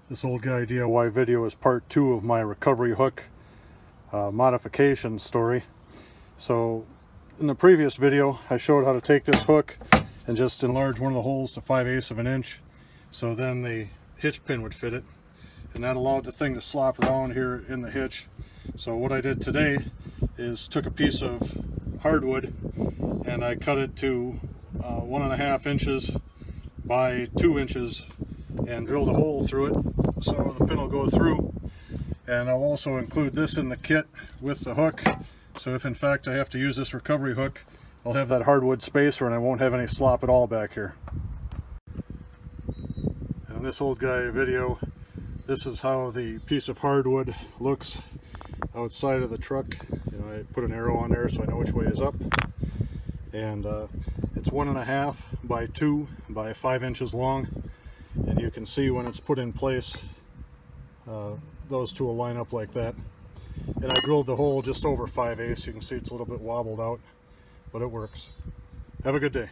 This old guy DIY video is part 2 of my recovery hook modification story. So in the previous video I showed how to take this hook and just enlarge one of the holes to 5/8 of an inch, so then the hitch pin would fit it, and that allowed the thing to slop around here in the hitch. So what I did today is took a piece of hardwood and I cut it to 1.5 inches by 2 inches and drilled a hole through it so the pin will go through. And I'll also include this in the kit with the hook, so if in fact I have to use this recovery hook, I'll have that hardwood spacer and I won't have any slop at all back here. And in this old guy video, this is how the piece of hardwood looks outside of the truck. You know, I put an arrow on there so I know which way is up. And it's 1.5 by 2 by 5 inches long, and you can see when it's put in place, those two will line up like that. And I drilled the hole just over 5/8. You can see it's a little bit wobbled out, but it works. Have a good day.